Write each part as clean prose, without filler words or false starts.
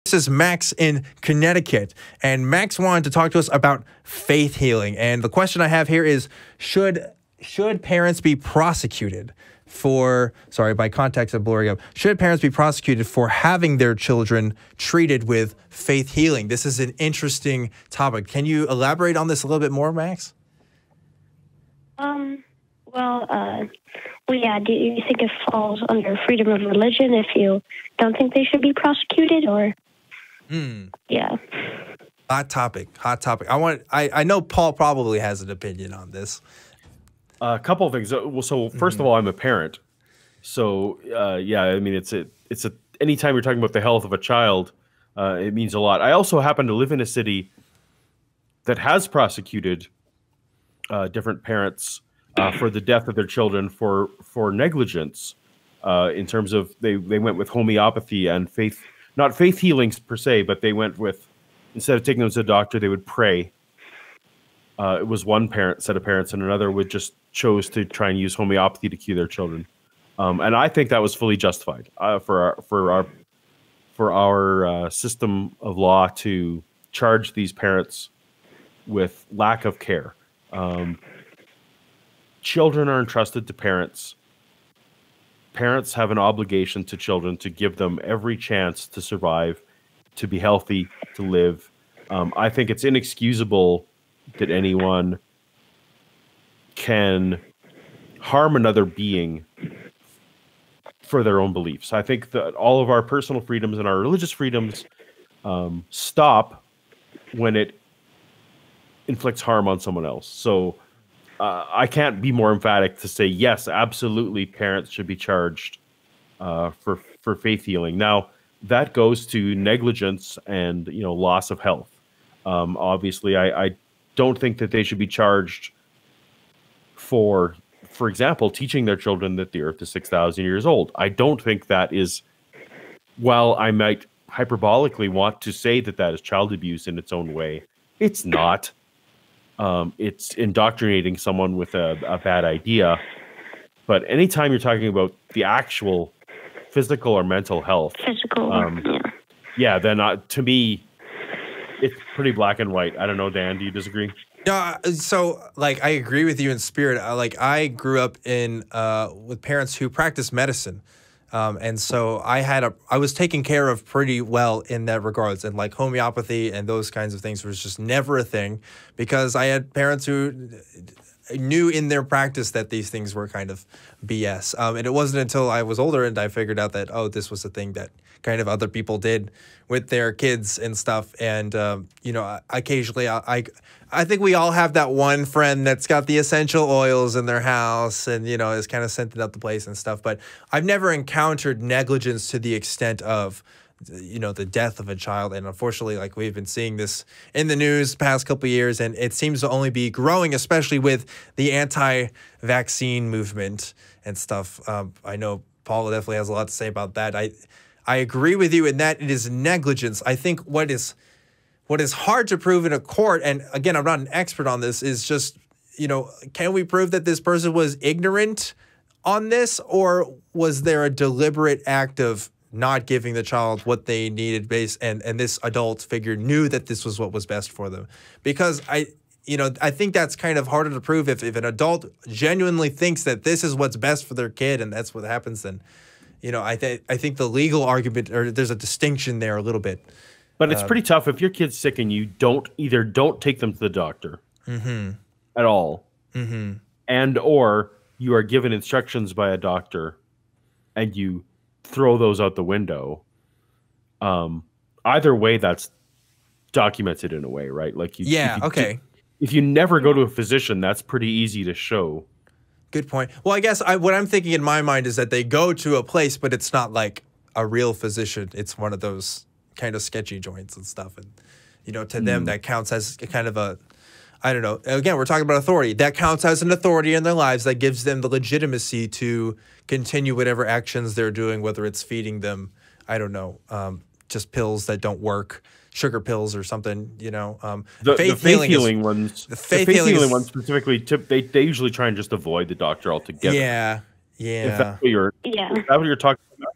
This is Max in Connecticut, and Max wanted to talk to us about faith healing. And the question I have here is, should parents be prosecuted for, sorry, my contacts are blurring up. Should parents be prosecuted for having their children treated with faith healing? This is an interesting topic. Can you elaborate on this a little bit more, Max? Well, yeah, do you think it falls under freedom of religion if you don't think they should be prosecuted, or? Yeah. Hot topic. I know Paul probably has an opinion on this. A couple of things. So first of all, I'm a parent. So, yeah, I mean, anytime you're talking about the health of a child, it means a lot. I also happen to live in a city that has prosecuted different parents for the death of their children for negligence, in terms of they went with homeopathy and faith, not faith healings per se, but they went with, instead of taking them to the doctor, they would pray. It was one set of parents, and another would just chose to try and use homeopathy to cure their children. And I think that was fully justified for our system of law to charge these parents with lack of care. Children are entrusted to parents. Parents have an obligation to children to give them every chance to survive, to be healthy, to live. I think it's inexcusable that anyone can harm another being for their own beliefs. I think that all of our personal freedoms and our religious freedoms stop when it inflicts harm on someone else. So I can't be more emphatic to say, yes, absolutely, parents should be charged for faith healing. Now, that goes to negligence and loss of health. Obviously, I don't think that they should be charged for example, teaching their children that the Earth is 6,000 years old. I don't think that is, while I might hyperbolically want to say that that is child abuse in its own way, it's not. It's indoctrinating someone with a bad idea. But anytime you're talking about the actual physical or mental health, then to me, it's pretty black and white. I don't know, Dan, do you disagree? Yeah, so like I agree with you in spirit. I grew up with parents who practiced medicine, and so I was taken care of pretty well in that regards, and like homeopathy and those kinds of things was just never a thing because I had parents who knew in their practice that these things were kind of BS. And it wasn't until I was older and I figured out that, oh, this was a thing that kind of other people did with their kids and stuff. And, occasionally I think we all have that one friend that's got the essential oils in their house and, is kind of scenting out the place and stuff. But I've never encountered negligence to the extent of, the death of a child. And unfortunately, like we've been seeing this in the news the past couple of years, and it seems to only be growing, especially with the anti-vaccine movement and stuff. I know Paul definitely has a lot to say about that. I agree with you in that it is negligence. I think what is hard to prove in a court, and again, I'm not an expert on this, is just, can we prove that this person was ignorant on this, or was there a deliberate act of not giving the child what they needed and this adult figure knew that this was what was best for them? Because I think that's kind of harder to prove. If an adult genuinely thinks that this is what's best for their kid and that's what happens, then, I think the legal argument, or there's a distinction there a little bit. But it's pretty tough if your kid's sick and you don't take them to the doctor at all, and or you are given instructions by a doctor and you throw those out the window. Either way, that's documented in a way, right? Like if you never go to a physician, that's pretty easy to show. Good point. Well, I guess what I'm thinking in my mind is that they go to a place, but it's not like a real physician. It's one of those kind of sketchy joints and stuff. And, to them, that counts as kind of a, I don't know. Again, we're talking about authority. That counts as an authority in their lives that gives them the legitimacy to continue whatever actions they're doing, whether it's feeding them, I don't know, just pills that don't work, sugar pills or something, The faith healing ones specifically, they usually try and just avoid the doctor altogether. Yeah. If that's what you're talking about.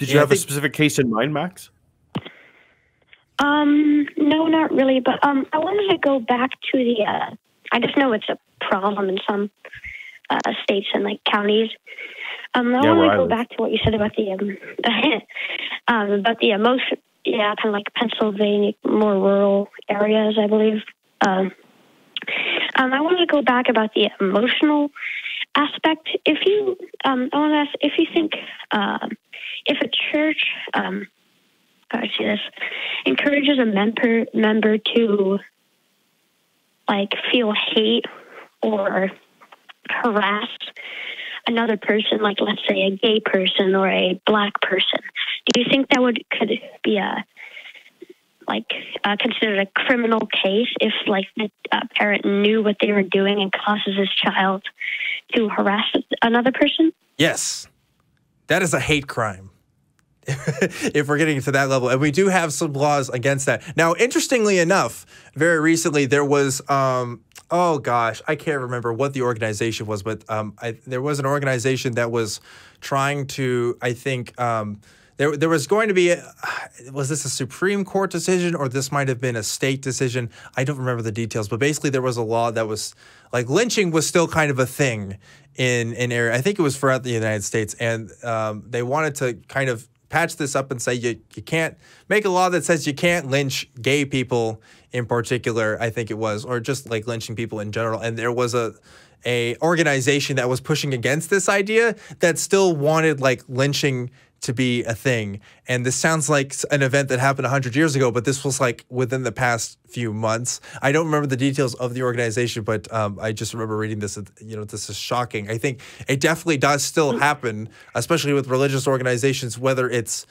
Did you have a specific case in mind, Max? No, not really. But I wanted to go back to the. I just know it's a problem in some states and like counties. I want to go back to what you said about the emotion. Yeah, kind of like Pennsylvania, more rural areas, I believe. I wanted to go back about the emotional aspect. If you, I want to ask if you think if a church, how do I see this, encourages a member to like feel hate or harass another person, like let's say a gay person or a black person, do you think that could be considered a criminal case if like the parent knew what they were doing and causes his child to harass another person? Yes, that is a hate crime. If we're getting to that level, and we do have some laws against that. Now, interestingly enough, very recently there was, oh gosh, I can't remember what the organization was, but there was an organization that was trying to, I think, there was going to be, was this a Supreme Court decision or this might have been a state decision? I don't remember the details, but basically there was a law that was, like lynching was still kind of a thing in area. I think it was throughout the United States, and they wanted to kind of patch this up and say you can't make a law that says you can't lynch gay people in particular, I think it was, or just like lynching people in general. And there was a organization that was pushing against this idea that still wanted like lynching to be a thing. And this sounds like an event that happened 100 years ago, but this was like within the past few months. I don't remember the details of the organization, but I just remember reading this. You know, this is shocking. I think it definitely does still happen, especially with religious organizations, whether it's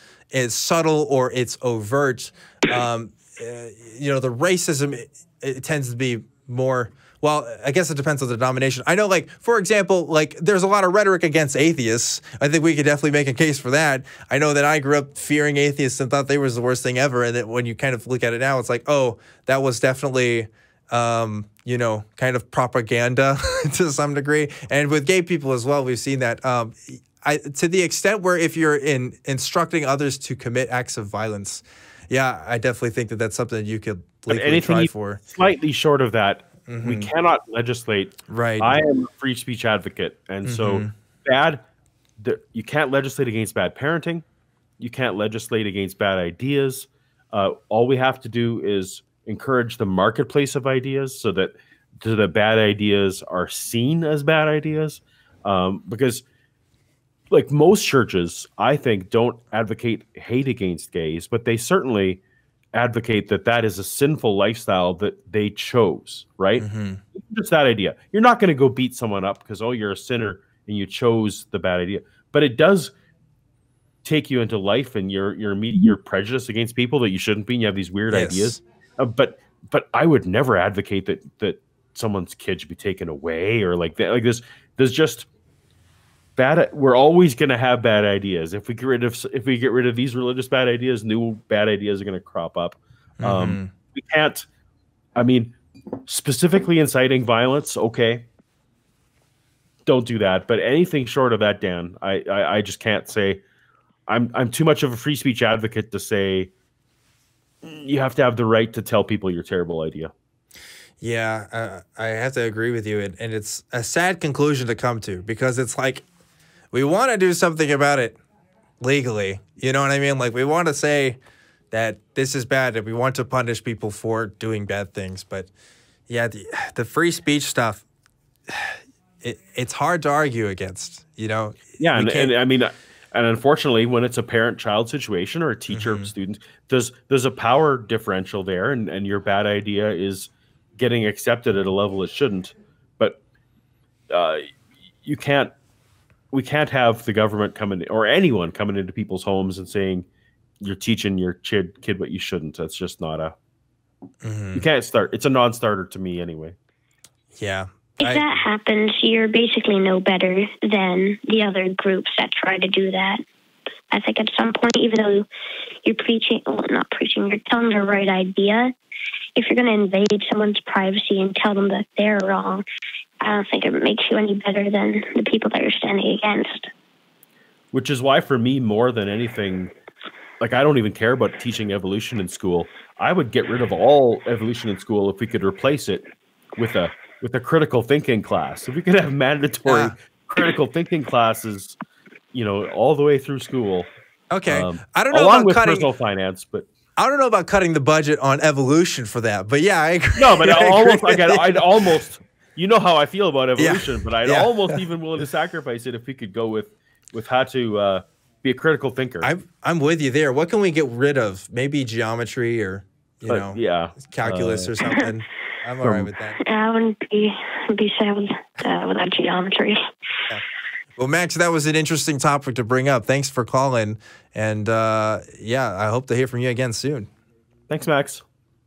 subtle or it's overt. You know, the racism, it tends to be more. Well, I guess it depends on the denomination. I know, like, for example, like, there's a lot of rhetoric against atheists. I think we could definitely make a case for that. I know that I grew up fearing atheists and thought they were the worst thing ever. And that when you kind of look at it now, it's like, oh, that was definitely, you know, kind of propaganda to some degree. And with gay people as well, we've seen that. To the extent where if you're instructing others to commit acts of violence, yeah, I definitely think that that's something you could legally try for. Slightly short of that. Mm-hmm. We cannot legislate. Right. I am a free speech advocate. And so you can't legislate against bad parenting. You can't legislate against bad ideas. All we have to do is encourage the marketplace of ideas so that the bad ideas are seen as bad ideas. Because like most churches, I think, don't advocate hate against gays, but they certainly advocate that is a sinful lifestyle that they chose, right? Just that idea. You're not going to go beat someone up because, oh, you're a sinner and you chose the bad idea. But it does take you into life and your prejudice against people that you shouldn't be, and you have these weird ideas. But I would never advocate that someone's kid should be taken away or like that. Like there's just bad. We're always going to have bad ideas. If we get rid of these religious bad ideas, new bad ideas are going to crop up. We can't. I mean, specifically inciting violence, okay, don't do that. But anything short of that, Dan, I just can't say. I'm too much of a free speech advocate to say you have to have the right to tell people your terrible idea. Yeah, I have to agree with you, and it's a sad conclusion to come to because it's like, we want to do something about it legally. You know what I mean? Like, we want to say that this is bad and we want to punish people for doing bad things. But yeah, the free speech stuff, it's hard to argue against, you know? Yeah, and I mean, and unfortunately, when it's a parent-child situation or a teacher-student, there's a power differential there, and your bad idea is getting accepted at a level it shouldn't. But we can't have the government coming or anyone coming into people's homes and saying you're teaching your kid what you shouldn't. That's just not a. You can't start. It's a non-starter to me anyway. Yeah. If that happens, you're basically no better than the other groups that try to do that. I think at some point, even though you're you're telling the right idea, if you're going to invade someone's privacy and tell them that they're wrong, I don't think it makes you any better than the people that you're standing against. which is why for me, more than anything, like I don't even care about teaching evolution in school. I would get rid of all evolution in school if we could replace it with a critical thinking class. If we could have mandatory critical thinking classes, you know, all the way through school. Okay. I don't know along about with cutting personal finance, but I don't know about cutting the budget on evolution for that. But yeah, I agree. no, but I'd almost, you know how I feel about evolution, but I'd almost even willing to sacrifice it if we could go with how to be a critical thinker. I'm with you there. What can we get rid of? Maybe geometry or calculus or something. I'm all right with that. I wouldn't be sad without geometry. Yeah. Well, Max, that was an interesting topic to bring up. Thanks for calling. And I hope to hear from you again soon. Thanks, Max.